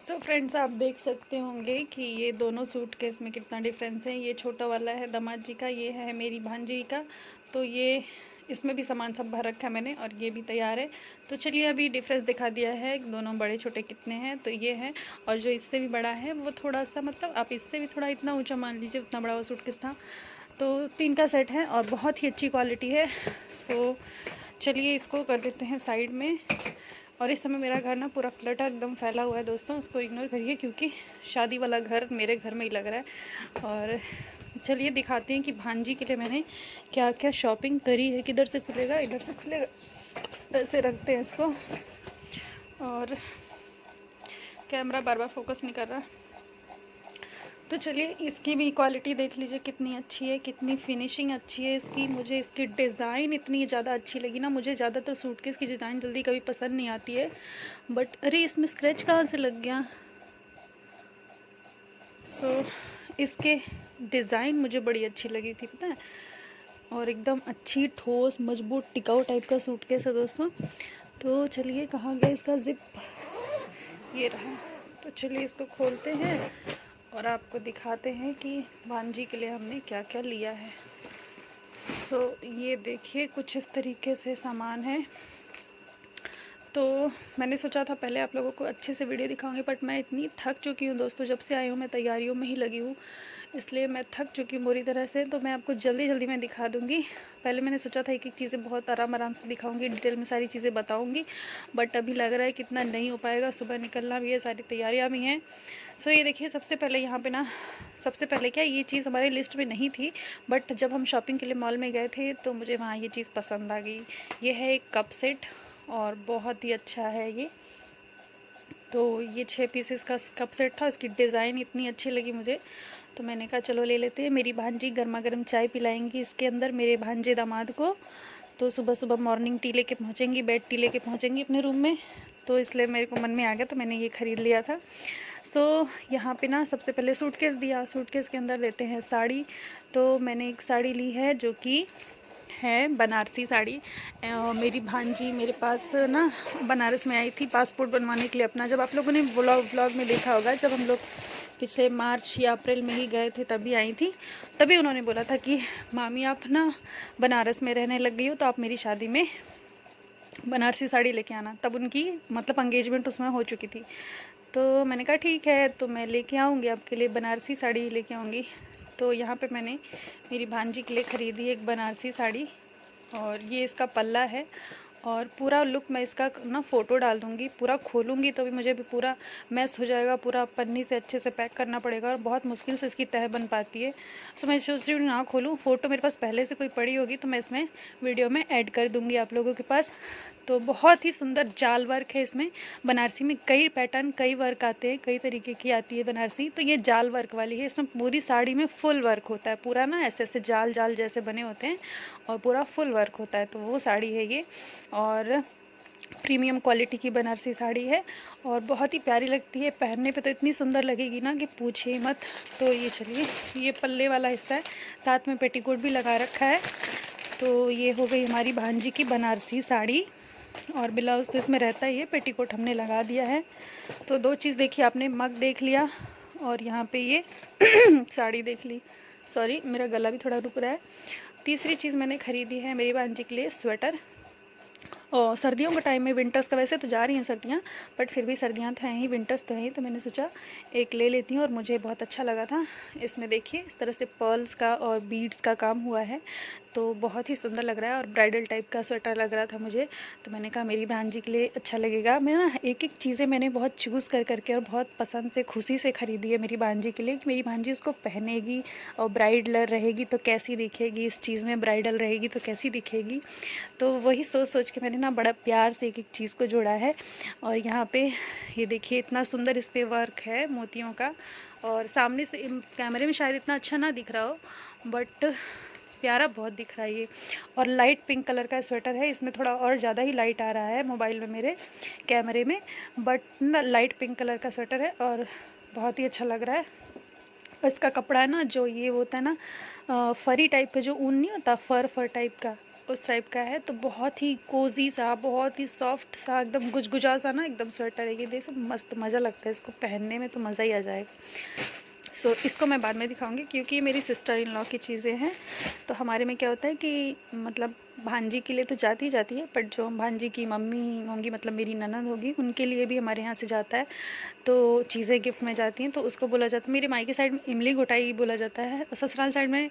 So friends, आप देख सकते होंगे कि ये दोनों सूटकेस में कितना डिफरेंस है। ये छोटा वाला है दामाद जी का, ये है मेरी भांजी का। तो ये इसमें भी सामान सब भर रखा है मैंने, और ये भी तैयार है। तो चलिए अभी डिफरेंस दिखा दिया है दोनों बड़े छोटे कितने हैं। तो ये है, और जो इससे भी बड़ा है वो थोड़ा सा, मतलब आप इससे भी थोड़ा इतना ऊंचा मान लीजिए, उतना बड़ा वो सूटकेस था। तो 3 का सेट है और बहुत ही अच्छी क्वालिटी है। सो चलिए इसको कर देते हैं साइड में। और इस समय मेरा घर ना पूरा क्लटर एकदम फैला हुआ है दोस्तों, उसको इग्नोर करिए क्योंकि शादी वाला घर मेरे घर में ही लग रहा है। और चलिए दिखाते हैं कि भांजी के लिए मैंने क्या क्या शॉपिंग करी है। किधर से खुलेगा, इधर से खुलेगा, ऐसे रखते हैं इसको। और कैमरा बार बार फोकस नहीं कर रहा। तो चलिए इसकी भी क्वालिटी देख लीजिए कितनी अच्छी है, कितनी फिनिशिंग अच्छी है इसकी। मुझे इसकी डिज़ाइन इतनी ज़्यादा अच्छी लगी ना। मुझे ज़्यादातर सूटकेस की डिज़ाइन जल्दी कभी पसंद नहीं आती है, बट अरे इसमें स्क्रैच कहाँ से लग गया। सो इसके डिज़ाइन मुझे बड़ी अच्छी लगी थी, पता है। और एकदम अच्छी ठोस मजबूत टिकाऊ टाइप का सूटकेस है दोस्तों। तो चलिए कहाँ गया इसका जिप, ये रहा। तो चलिए इसको खोलते हैं और आपको दिखाते हैं कि भांजी के लिए हमने क्या क्या लिया है। सो ये देखिए कुछ इस तरीके से सामान है। तो मैंने सोचा था पहले आप लोगों को अच्छे से वीडियो दिखाऊंगी, बट मैं इतनी थक चुकी हूँ दोस्तों, जब से आई हूँ मैं तैयारियों में ही लगी हूँ, इसलिए मैं थक चुकी हूँ बुरी तरह से। तो मैं आपको जल्दी जल्दी मैं दिखा दूँगी। पहले मैंने सोचा था एक एक चीज़ें बहुत आराम आराम से दिखाऊंगी, डिटेल में सारी चीज़ें बताऊंगी, बट अभी लग रहा है कि इतना नहीं हो पाएगा। सुबह निकलना भी है, सारी तैयारियाँ भी हैं। सो ये देखिए सबसे पहले यहाँ पे ना, सबसे पहले क्या, ये चीज़ हमारी लिस्ट में नहीं थी, बट जब हम शॉपिंग के लिए मॉल में गए थे तो मुझे वहाँ ये चीज़ पसंद आ गई। ये है एक कप सेट और बहुत ही अच्छा है ये। तो ये 6 पीसेस का कप सेट था, इसकी डिज़ाइन इतनी अच्छी लगी मुझे, तो मैंने कहा चलो ले लेते हैं। मेरी भांजी गर्मा गर्म चाय पिलाएंगी इसके अंदर मेरे भांजे दामाद को। तो सुबह सुबह मॉर्निंग टी लेके पहुँचेंगी, बेड टी लेके पहुँचेंगी अपने रूम में, तो इसलिए मेरे को मन में आ गया तो मैंने ये ख़रीद लिया था। सो यहाँ पे ना सबसे पहले सूटकेस दिया, सूटकेस के अंदर लेते हैं साड़ी। तो मैंने एक साड़ी ली है जो कि है बनारसी साड़ी। मेरी भांजी मेरे पास ना बनारस में आई थी पासपोर्ट बनवाने के लिए अपना। जब आप लोगों ने व्लॉग में देखा होगा, जब हम लोग पिछले मार्च या अप्रैल में ही गए थे तभी आई थी। तभी उन्होंने बोला था कि मामी आप ना बनारस में रहने लग गई हो, तो आप मेरी शादी में बनारसी साड़ी लेके आना। तब उनकी मतलब एंगेजमेंट उसमें हो चुकी थी। तो मैंने कहा ठीक है, तो मैं लेके आऊँगी आपके लिए बनारसी साड़ी लेके आऊँगी। तो यहाँ पे मैंने मेरी भांजी के लिए ख़रीदी एक बनारसी साड़ी, और ये इसका पल्ला है। और पूरा लुक मैं इसका ना फ़ोटो डाल दूँगी। पूरा खोलूँगी तो भी मुझे भी पूरा मैस हो जाएगा, पूरा पन्नी से अच्छे से पैक करना पड़ेगा और बहुत मुश्किल से इसकी तह बन पाती है। सो मैं सोच रही हूँ ना खोलूँ, फ़ोटो मेरे पास पहले से कोई पड़ी होगी तो मैं इसमें वीडियो में ऐड कर दूँगी आप लोगों के पास। तो बहुत ही सुंदर जाल वर्क है इसमें। बनारसी में कई पैटर्न, कई वर्क आते हैं, कई तरीके की आती है बनारसी, तो ये जाल वर्क वाली है। इसमें पूरी साड़ी में फुल वर्क होता है, पूरा ना ऐसे ऐसे जाल जाल जैसे बने होते हैं और पूरा फुल वर्क होता है। तो वो साड़ी है ये, और प्रीमियम क्वालिटी की बनारसी साड़ी है और बहुत ही प्यारी लगती है। पहनने पे तो इतनी सुंदर लगेगी ना कि पूछिए मत। तो ये चलिए, ये पल्ले वाला हिस्सा है, साथ में पेटीकोट भी लगा रखा है। तो ये हो गई हमारी भांजी की बनारसी साड़ी, और ब्लाउज़ तो इसमें रहता ही है, पेटीकोट हमने लगा दिया है। तो 2 चीज़ देखी आपने, मग देख लिया और यहाँ पे ये साड़ी देख ली। सॉरी मेरा गला भी थोड़ा रुक रहा है। तीसरी चीज़ मैंने ख़रीदी है मेरी भांजी के लिए स्वेटर। और सर्दियों का टाइम में, विंटर्स का वैसे तो जा रही हैं सर्दियाँ, बट फिर भी सर्दियाँ तो हैं ही, विंटर्स तो हैं ही, तो मैंने सोचा एक ले लेती हूँ और मुझे बहुत अच्छा लगा था। इसमें देखिए इस तरह से पर्ल्स का और बीड्स का काम हुआ है, तो बहुत ही सुंदर लग रहा है और ब्राइडल टाइप का स्वेटर लग रहा था मुझे। तो मैंने कहा मेरी भांजी के लिए अच्छा लगेगा। मैं ना एक एक चीज़ें मैंने बहुत चूज़ कर करके और बहुत पसंद से खुशी से ख़रीदी है मेरी भांजी के लिए, कि मेरी भांजी उसको पहनेगी और ब्राइडल रहेगी तो कैसी दिखेगी, इस चीज़ में ब्राइडल रहेगी तो कैसी दिखेगी। तो वही सोच सोच के मैंने ना बड़ा प्यार से एक एक चीज़ को जोड़ा है। और यहाँ पे ये देखिए इतना सुंदर इस पर वर्क है मोतियों का, और सामने से कैमरे में शायद इतना अच्छा ना दिख रहा हो, बट प्यारा बहुत दिख रहा है ये। और लाइट पिंक कलर का स्वेटर है, इसमें थोड़ा और ज़्यादा ही लाइट आ रहा है मोबाइल में मेरे कैमरे में, बट ना लाइट पिंक कलर का स्वेटर है और बहुत ही अच्छा लग रहा है। इसका कपड़ा है ना, जो ये होता है ना फरी टाइप का, जो ऊन नहीं होता, फर टाइप का, उस टाइप का है। तो बहुत ही कोज़ी सा, बहुत ही सॉफ्ट सा, एकदम गुजगुजा सा ना एकदम स्वेटर है। ये देख सब मस्त, मज़ा लगता है इसको पहनने में, तो मज़ा ही आ जाएगा। सो इसको मैं बाद में दिखाऊंगी क्योंकि ये मेरी सिस्टर इन लॉ की चीज़ें हैं। तो हमारे में क्या होता है कि मतलब भांजी के लिए तो जाती जाती है, बट जो भांजी की मम्मी होंगी, मतलब मेरी ननद होगी, उनके लिए भी हमारे यहाँ से जाता है। तो चीज़ें गिफ्ट में जाती हैं, तो उसको बोला जाता है, मेरे मायके साइड में इमली घोटाई बोला जाता है, और ससुराल साइड में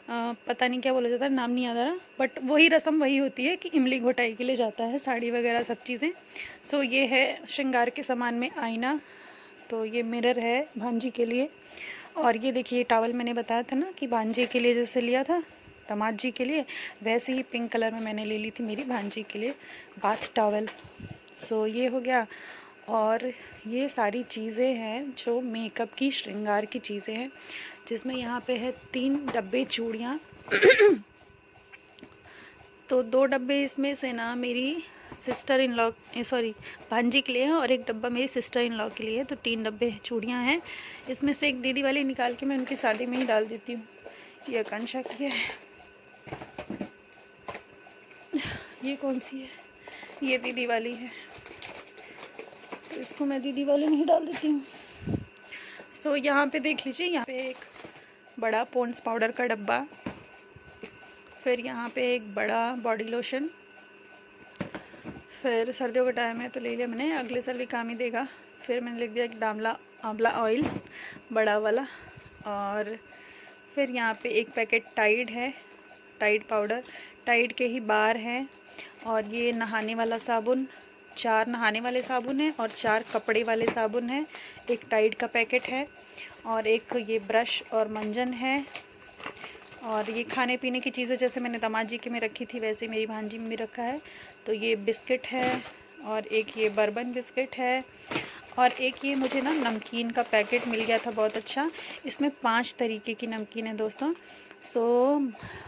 पता नहीं क्या बोला जाता है, नाम नहीं याद आ रहा, बट वही रस्म वही होती है कि इमली घोटाई के लिए जाता है, साड़ी वगैरह सब चीज़ें। सो ये है श्रृंगार के सामान में आईना। तो ये मिरर है भांजी के लिए। और ये देखिए टॉवल मैंने बताया था ना कि भांजी के लिए जैसे लिया था दामाद जी के लिए, वैसे ही पिंक कलर में मैंने ले ली थी मेरी भांजी के लिए बाथ टॉवल। सो ये हो गया। और ये सारी चीज़ें हैं जो मेकअप की, श्रृंगार की चीज़ें हैं, जिसमें यहाँ पे है 3 डब्बे चूड़ियाँ। तो 2 डब्बे इसमें से ना मेरी सिस्टर इन लॉ, सॉरी भांजी के लिए है, और 1 डब्बा मेरी सिस्टर इन लॉ के लिए है। तो 3 डब्बे चूड़ियाँ हैं। इसमें से एक दीदी वाली निकाल के मैं उनकी शादी में ही डाल देती हूँ। ये आकांक्षा की है। ये कौन सी है? ये दीदी वाली है, तो इसको मैं दीदी वाली में ही डाल देती हूँ। सो यहाँ पे देख लीजिए, यहाँ पे एक बड़ा पॉन्ड्स पाउडर का डब्बा, फिर यहाँ पे एक बड़ा बॉडी लोशन, फिर सर्दियों का टाइम है तो ले लिया मैंने, अगले साल भी काम ही देगा। फिर मैंने लिख दिया एक आंवला ऑयल बड़ा वाला। और फिर यहाँ पे एक पैकेट टाइड है, टाइड पाउडर, टाइड के ही बार हैं। और ये नहाने वाला साबुन, 4 नहाने वाले साबुन हैं और 4 कपड़े वाले साबुन हैं। एक टाइड का पैकेट है, और एक ये ब्रश और मंजन है। और ये खाने पीने की चीज़ें जैसे मैंने दामाद जी के में रखी थी वैसे मेरी भांजी में भी रखा है। तो ये बिस्किट है, और एक ये बर्बन बिस्किट है, और एक ये मुझे ना नमकीन का पैकेट मिल गया था बहुत अच्छा। इसमें 5 तरीके की नमकीन है दोस्तों। सो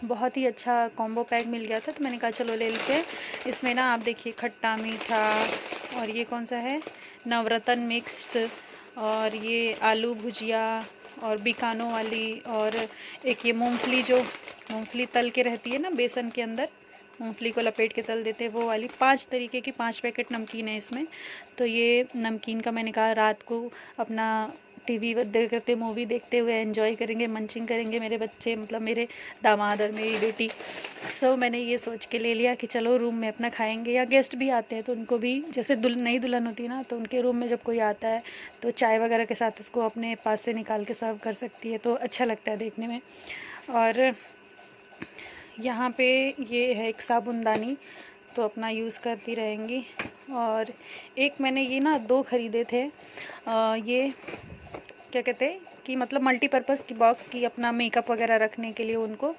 बहुत ही अच्छा कॉम्बो पैक मिल गया था, तो मैंने कहा चलो ले लेते हैं। इसमें ना आप देखिए खट्टा मीठा, और ये कौन सा है, नवरत्न मिक्स्ड, और ये आलू भुजिया, और बिकानो वाली, और एक ये मूंगफली, जो मूंगफली तल के रहती है ना बेसन के अंदर, मूंगफली को लपेट के तल देते हैं वो वाली। 5 तरीके की 5 पैकेट नमकीन है इसमें। तो ये नमकीन का मैंने कहा रात को अपना टीवी देखते, मूवी देखते हुए एंजॉय करेंगे, मंचिंग करेंगे मेरे बच्चे, मतलब मेरे दामाद और मेरी बेटी। सो मैंने ये सोच के ले लिया कि चलो रूम में अपना खाएंगे, या गेस्ट भी आते हैं तो उनको भी, जैसे नई दुल्हन होती है ना, तो उनके रूम में जब कोई आता है तो चाय वगैरह के साथ उसको अपने पास से निकाल के सर्व कर सकती है, तो अच्छा लगता है देखने में। और यहाँ पे ये है एक साबुनदानी, तो अपना यूज़ करती रहेंगी। और एक मैंने ये ना 2 ख़रीदे थे, ये क्या कहते हैं कि मतलब मल्टीपर्पज़ की बॉक्स की, अपना मेकअप वगैरह रखने के लिए उनको।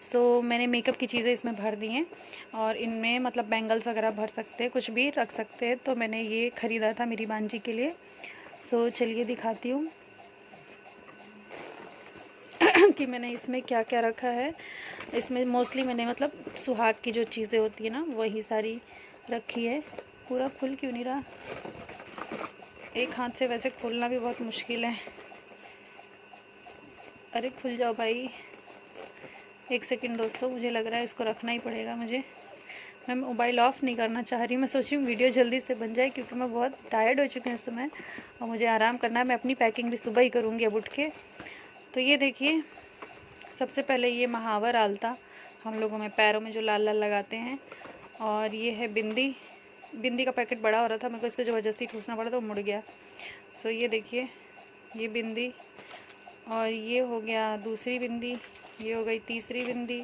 सो मैंने मेकअप की चीज़ें इसमें भर दी हैं, और इनमें मतलब बैंगल्स वगैरह भर सकते हैं, कुछ भी रख सकते हैं। तो मैंने ये ख़रीदा था मेरी भांजी के लिए। सो चलिए दिखाती हूँ कि मैंने इसमें क्या क्या रखा है। इसमें मोस्टली मैंने मतलब सुहाग की जो चीज़ें होती है ना वही सारी रखी है। पूरा खुल क्यों नहीं रहा, एक हाथ से वैसे खोलना भी बहुत मुश्किल है। अरे खुल जाओ भाई, 1 सेकंड दोस्तों, मुझे लग रहा है इसको रखना ही पड़ेगा मुझे। मैं मोबाइल ऑफ़ नहीं करना चाह रही, मैं सोच रही हूँ वीडियो जल्दी से बन जाए, क्योंकि मैं बहुत टायर्ड हो चुकी हूँ इस समय और मुझे आराम करना है। मैं अपनी पैकिंग भी सुबह ही करूँगी अब उठ के। तो ये देखिए, सबसे पहले ये महावर आलता, हम लोगों में पैरों में जो लाल लाल लगाते हैं। और ये है बिंदी, बिंदी का पैकेट बड़ा हो रहा था, मेरे को इसको ज़बरदस्ती ठूसना पड़ा तो मुड़ गया। सो ये देखिए, ये बिंदी, और ये हो गया दूसरी बिंदी, ये हो गई तीसरी बिंदी।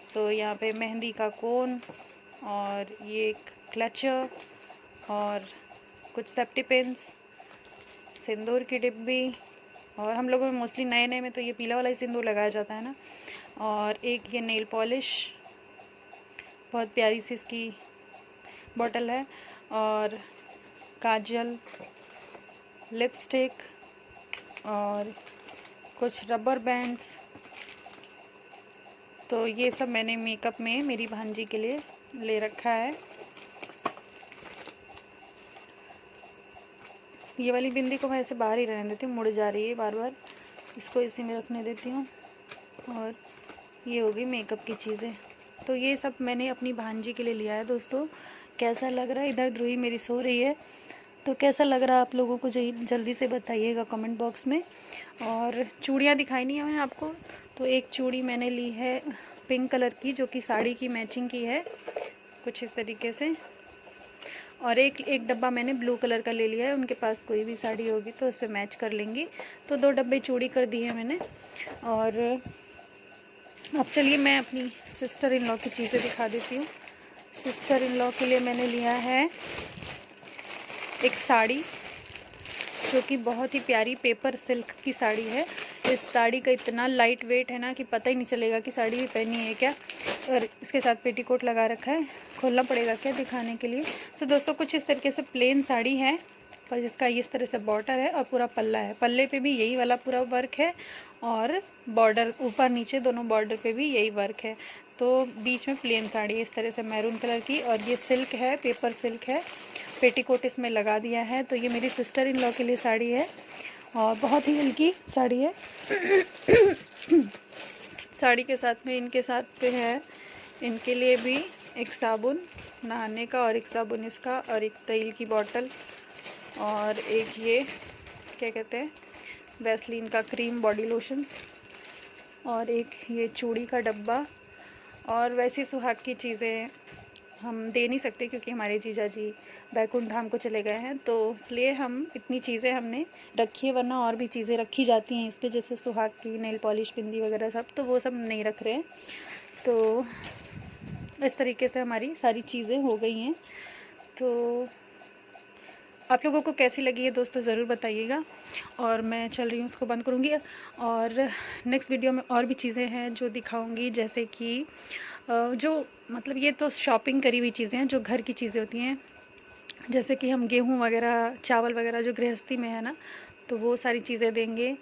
सो यहाँ पे मेहंदी का कोन, और ये एक क्लचर, और कुछ सेफ्टी पिन्स, सिंदूर की डिब्बी, और हम लोगों में मोस्टली नए नए में तो ये पीला वाला ही सिंदूर लगाया जाता है ना। और एक ये नेल पॉलिश, बहुत प्यारी सी इसकी बॉटल है, और काजल, लिपस्टिक, और कुछ रबर बैंड्स। तो ये सब मैंने मेकअप में मेरी भांजी के लिए ले रखा है। ये वाली बिंदी को मैं ऐसे बाहर ही रहने देती हूँ, मुड़ जा रही है बार बार, इसको इसी में रखने देती हूँ। और ये होगी मेकअप की चीज़ें। तो ये सब मैंने अपनी भांजी के लिए लिया है दोस्तों। कैसा लग रहा है? इधर ध्रुवी मेरी सो रही है, तो कैसा लग रहा है आप लोगों को जल्दी से बताइएगा कमेंट बॉक्स में। और चूड़ियाँ दिखाई नहीं है मैंने आपको, तो एक चूड़ी मैंने ली है पिंक कलर की, जो कि साड़ी की मैचिंग की है कुछ इस तरीके से। और एक डब्बा मैंने ब्लू कलर का ले लिया है, उनके पास कोई भी साड़ी होगी तो उस पर मैच कर लेंगी। तो 2 डब्बे चूड़ी कर दी है मैंने। और अब चलिए मैं अपनी सिस्टर इन लॉ की चीज़ें दिखा देती हूँ। सिस्टर इन लॉ के लिए मैंने लिया है एक साड़ी, जो कि बहुत ही प्यारी पेपर सिल्क की साड़ी है। इस साड़ी का इतना लाइट वेट है ना कि पता ही नहीं चलेगा कि साड़ी भी पहनी है क्या। और इसके साथ पेटीकोट लगा रखा है, खोलना पड़ेगा क्या दिखाने के लिए। तो दोस्तों कुछ इस तरीके से प्लेन साड़ी है, पर जिसका इस तरह से बॉर्डर है और पूरा पल्ला है। पल्ले पे भी यही वाला पूरा वर्क है और बॉर्डर ऊपर नीचे दोनों बॉर्डर पे भी यही वर्क है। तो बीच में प्लेन साड़ी इस तरह से मैरून कलर की, और ये सिल्क है, पेपर सिल्क है। पेटीकोट इसमें लगा दिया है। तो ये मेरी सिस्टर इन लॉ के लिए साड़ी है और बहुत ही हल्की साड़ी है। साड़ी के साथ में इनके साथ पे है इनके लिए भी एक साबुन नहाने का, और एक साबुन इसका, और एक तेल की बोतल, और एक ये क्या कहते हैं वैसलीन का क्रीम बॉडी लोशन, और एक ये चूड़ी का डब्बा। और वैसी सुहाग की चीज़ें हम दे नहीं सकते क्योंकि हमारे जीजा जी बैकुंठ धाम को चले गए हैं, तो इसलिए हम इतनी चीज़ें हमने रखी है, वरना और भी चीज़ें रखी जाती हैं इस पर, जैसे सुहाग की नेल पॉलिश, बिंदी वगैरह सब, तो वो सब नहीं रख रहे हैं। तो इस तरीके से हमारी सारी चीज़ें हो गई हैं। तो आप लोगों को कैसी लगी है दोस्तों ज़रूर बताइएगा। और मैं चल रही हूँ, उसको बंद करूँगी। और नेक्स्ट वीडियो में और भी चीज़ें हैं जो दिखाऊँगी, जैसे कि जो मतलब ये तो शॉपिंग करी हुई चीज़ें हैं, जो घर की चीज़ें होती हैं, जैसे कि हम गेहूँ वगैरह, चावल वगैरह जो गृहस्थी में है ना, तो वो सारी चीज़ें देंगे।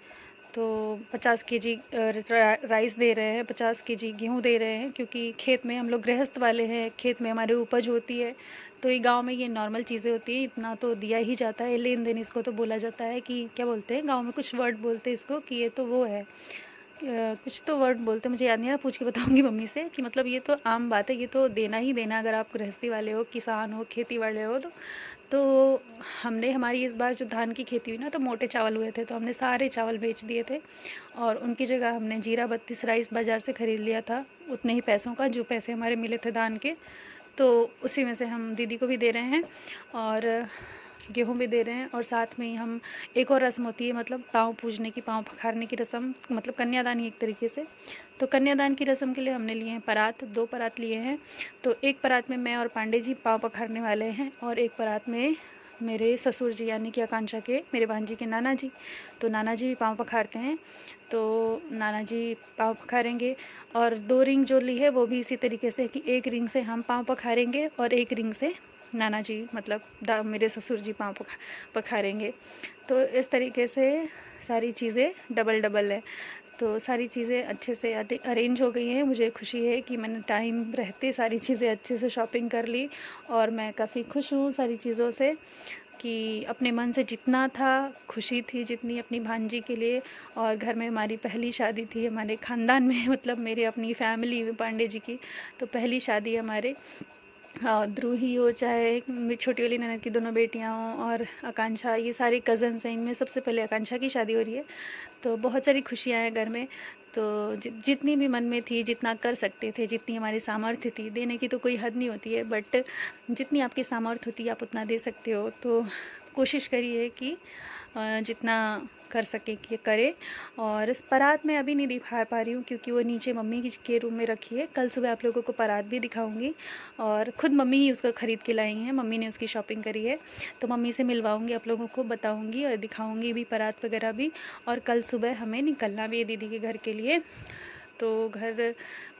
तो 50 केजी राइस दे रहे हैं, 50 केजी गेहूँ दे रहे हैं, क्योंकि खेत में हम लोग गृहस्थ वाले हैं, खेत में हमारे उपज होती है। तो ये गांव में ये नॉर्मल चीज़ें होती हैं, इतना तो दिया ही जाता है। लेन देन इसको तो बोला जाता है कि क्या बोलते हैं गांव में, कुछ वर्ड बोलते हैं इसको कि ये तो वो है, कुछ तो वर्ड बोलते हैं, मुझे याद नहीं आ, पूछ के बताऊंगी मम्मी से कि मतलब ये तो आम बात है, ये तो देना ही देना, अगर आप गृहस्थी वाले हो, किसान हो, खेती वाले हो। तो हमने हमारी इस बार जो धान की खेती हुई ना, तो मोटे चावल हुए थे, तो हमने सारे चावल बेच दिए थे, और उनकी जगह हमने जीरा 32 राइस बाज़ार से ख़रीद लिया था, उतने ही पैसों का, जो पैसे हमारे मिले थे धान के। तो उसी में से हम दीदी को भी दे रहे हैं और गेहूँ भी दे रहे हैं। और साथ में ही हम एक और रस्म होती है, मतलब पाँव पूजने की, पाँव पखारने की रस्म, मतलब कन्यादान ही एक तरीके से। तो कन्यादान की रस्म के लिए हमने लिए हैं परात, 2 परात लिए हैं। तो एक परात में मैं और पांडे जी पाँव पखारने वाले हैं, और एक परात में मेरे ससुर जी यानी कि आकांक्षा के, मेरे भांजी के नाना जी। तो नाना जी भी पाँव पखारते हैं, तो नाना जी पाँव पखारेंगे। और 2 रिंग जो ली है वो भी इसी तरीके से कि एक रिंग से हम पाँव पखारेंगे और एक रिंग से नाना जी, मतलब मेरे ससुर जी पाँव पखारेंगे। तो इस तरीके से सारी चीज़ें डबल डबल है। तो सारी चीज़ें अच्छे से अरेंज हो गई हैं। मुझे खुशी है कि मैंने टाइम रहते सारी चीज़ें अच्छे से शॉपिंग कर ली, और मैं काफ़ी खुश हूँ सारी चीज़ों से, कि अपने मन से जितना था खुशी थी, जितनी अपनी भांजी के लिए। और घर में हमारी पहली शादी थी हमारे ख़ानदान में, मतलब मेरे अपनी फैमिली में पांडे जी की, तो पहली शादी हमारे ध्रुवी हो, चाहे छोटी वाली ननद की दोनों बेटियां हों, और आकांक्षा, ये सारे कज़न्स हैं, इनमें सबसे पहले आकांक्षा की शादी हो रही है। तो बहुत सारी खुशियां हैं घर में। तो जितनी भी मन में थी, जितना कर सकते थे, जितनी हमारी सामर्थ्य थी, देने की तो कोई हद नहीं होती है, बट जितनी आपकी सामर्थ्य होती है आप उतना दे सकते हो। तो कोशिश करिए कि जितना कर सके कि करे। और इस परात मैं अभी नहीं दिखा पा रही हूँ क्योंकि वो नीचे मम्मी के रूम में रखी है। कल सुबह आप लोगों को परात भी दिखाऊंगी, और ख़ुद मम्मी ही उसको ख़रीद के लाई हैं, मम्मी ने उसकी शॉपिंग करी है। तो मम्मी से मिलवाऊंगी, आप लोगों को बताऊंगी और दिखाऊंगी भी परात वगैरह भी। और कल सुबह हमें निकलना भी है दीदी के घर के लिए, तो घर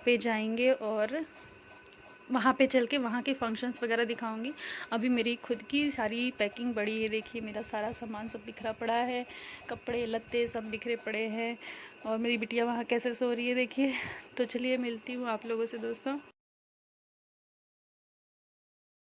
पे जाएंगे और वहाँ पे चल के वहाँ के फंक्शंस वगैरह दिखाऊंगी। अभी मेरी खुद की सारी पैकिंग बड़ी है, देखिए मेरा सारा सामान सब बिखरा पड़ा है, कपड़े लत्ते सब बिखरे पड़े हैं, और मेरी बिटिया वहाँ कैसे सो रही है देखिए। तो चलिए मिलती हूँ आप लोगों से दोस्तों।